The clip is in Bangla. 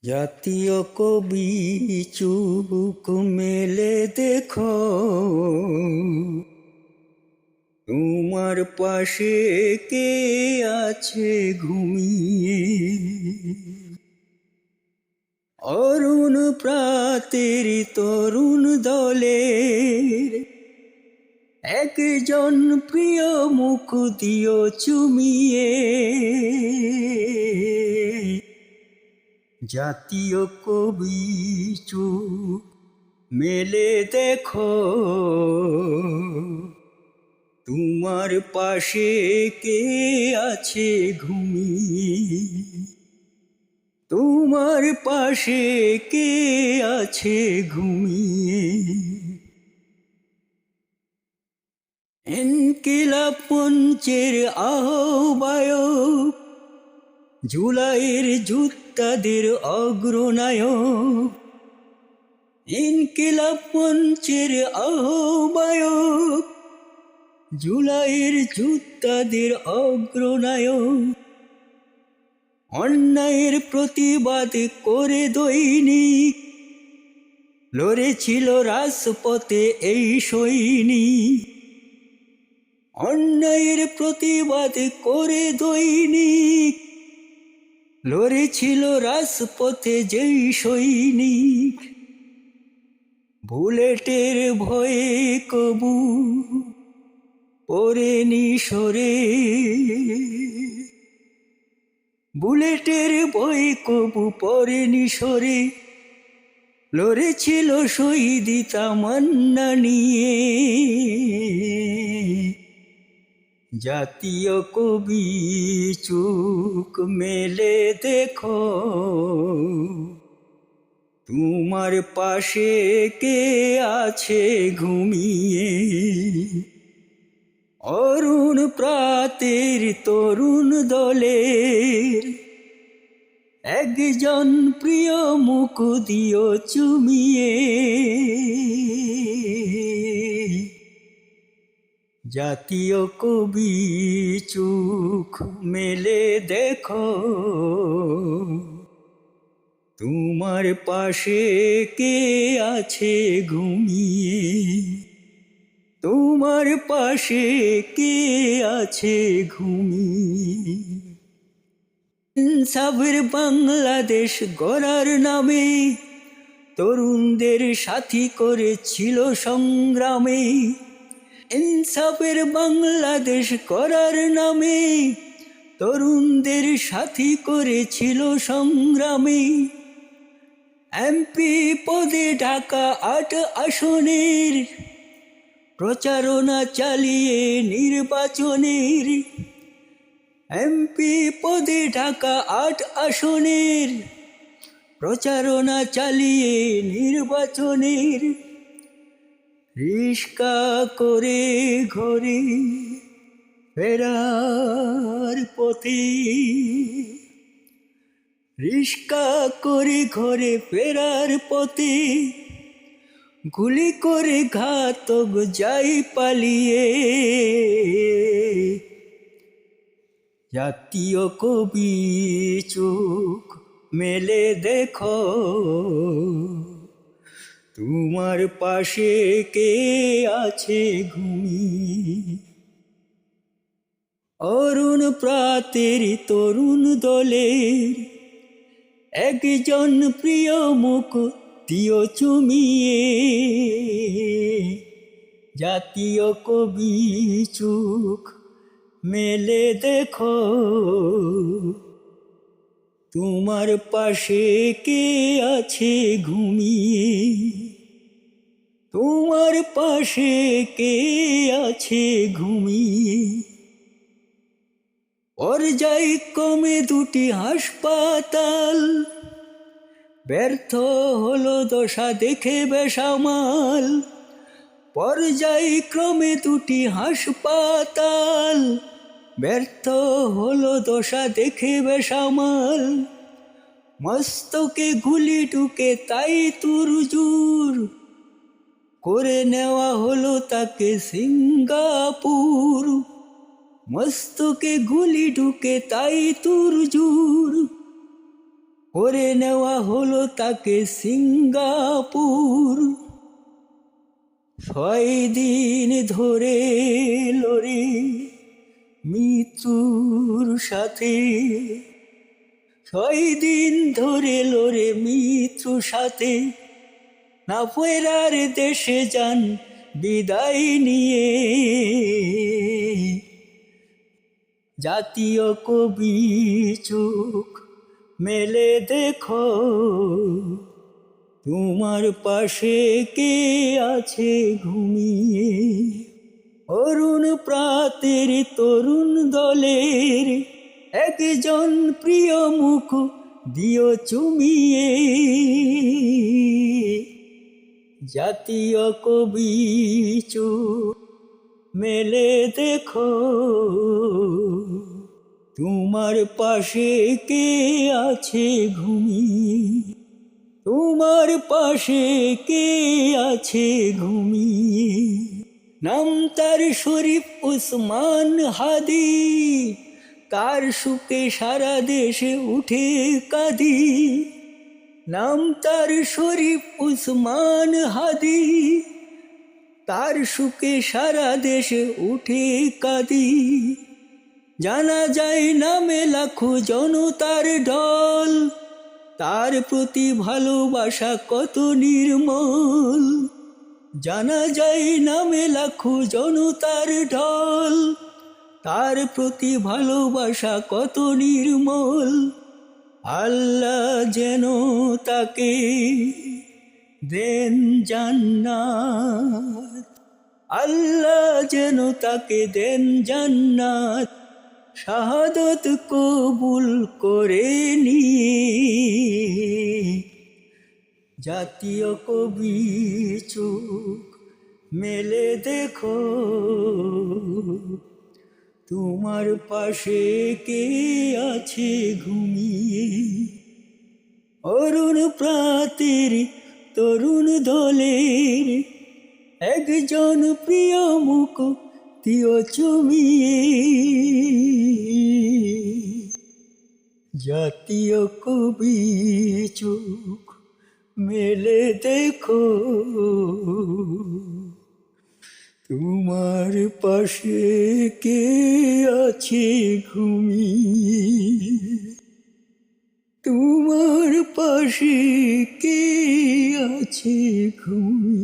জাতীয় কবি চুপ মেলে দেখো, তোমার পাশে কে আছে ঘুমিয়ে। অরুণ প্রাতের তরুণ দলের একজন প্রিয় মুখ দিও চুমিয়ে। জাতীয় কবি চুপ মেলে দেখো, তোমার পাশে কে আছে ঘুমিয়ে। তোমার পাশে কে আছে ঘুমিয়ে। ইনকিলাব মঞ্চের আহ্বায়ক, জুলাইয়ের যোদ্ধাদের অগ্রনায়ক। ইনকিলাব মঞ্চের আহ্বায়ক, জুলাইয়ের যোদ্ধাদের অগ্রনায়ক। অন্যায়ের প্রতিবাদ করে দৈনিক লড়েছিল রাজপথে এই সৈনিক। অন্যায়ের প্রতিবাদ করে দৈনিক লড়েছিল রাজপথে যেই সৈনিক। বুলেটের ভয়ে কবু পড়েনি সরে, বুলেটের ভয়ে কবু পড়েনি সরে। লড়েছিল শহীদি তামান্না নিয়ে। জাতীয় কবি চোখ মেলে দেখো, তোমার পাশে কে আছে ঘুমিয়ে। অরুণ প্রাতের তরুণ দলের একজন প্রিয় মুখ দিও চুমিয়ে। জাতীয় কবি চোখ মেলে দেখো, তোমার পাশে কে আছে ঘুমিয়ে। তোমার পাশে কে আছে ঘুমিয়ে। ইনসাফের বাংলাদেশ গড়ার নামে তরুণদের সাথী করেছিল সংগ্রামে। ইনসাফের বাংলাদেশ গড়ার নামে তরুণদের সাথী করেছিল সংগ্রামে। এমপি পদে ঢাকা ৮ আসনের প্রচারণা চালিয়ে নির্বাচনের। এমপি পদে ঢাকা ৮ আসনের প্রচারণা চালিয়ে নির্বাচনের। রিস্কা করে ঘরে ফেরার পথে, রিস্কা করে ঘরে ফেরার পথে গুলি করে ঘাতক যাই পালিয়ে। জাতীয় কবি চোখ মেলে দেখো, তোমার পাশে কে আছে ঘুমিয়ে। অরুণ প্রাতের তরুণ দলের একজন প্রিয় মুখ দিও চুমিয়ে। জাতীয় কবি চোখ মেলে দেখো, তোমার পাশে কে আছে ঘুমিয়ে। তোমার পাশে কে আছে ঘুমিয়ে। পর্যায়ক্রমে 2টি হাসপাতাল ব্যর্থ হলো দশা দেখে বেসামাল। পর্যায়ক্রমে 2টি হাসপাতাল ব্যর্থ হলো দশা দেখে বেসামাল। মস্তকে গুলি ঢুকে তাই তুরজুর করে নেওয়া হলো তাকে সিঙ্গাপুর। মস্তকে গুলি ঢুকে তাই তুরজুর করে নেওয়া হলো তাকে সিঙ্গাপুর। 6 দিন ধরে লড়ে মৃত্যুর সাথে, 6 দিন ধরে লড়ে মৃত্যুর সাথে, না ফেরার দেশে যান বিদায় নিয়ে। জাতীয় কবি চোখ মেলে দেখো, তোমার পাশে কে আছে ঘুমিয়ে। অরুণ প্রাতের তরুণ দলের একজন প্রিয় মুখ দিও চুমিয়ে। জাতীয় কবি চোখ মেলে দেখো, তোমার পাশে কে আছে ঘুমিয়ে। তোমার পাশে কে আছে ঘুমিয়ে। নাম তার শরীফ উসমান হাদি, কার সুখে সারা দেশে উঠে কাঁদি। নাম তার শরীফ উসমান হাদি, তার সুখে সারা দেশে উঠে কাঁদি। জানা যায় নামে লাখো জনতার ঢল, তার প্রতি ভালোবাসা কত নির্মল। জানা যায় নামে লাখো জনতার ঢল, তার প্রতি ভালোবাসা কত নির্মল। আল্লাহ যেন তাকে দেন জান্নাত, আল্লাহ যেন তাকে দেন জান্নাত। শাহাদত কবুল করে নিয়ে। জাতীয় কবি চোখ মেলে দেখো, তোমার পাশে কে আছে ঘুমিয়ে। অরুণ প্রাতের তরুণ দলের একজন প্রিয় মুখ দিও চুমিয়ে। জাতীয় কবি চোখ মেলে দেখো, তোমার পাশে কে আছে ঘুমিয়ে। তোমার পাশে কে আছে ঘুমিয়ে।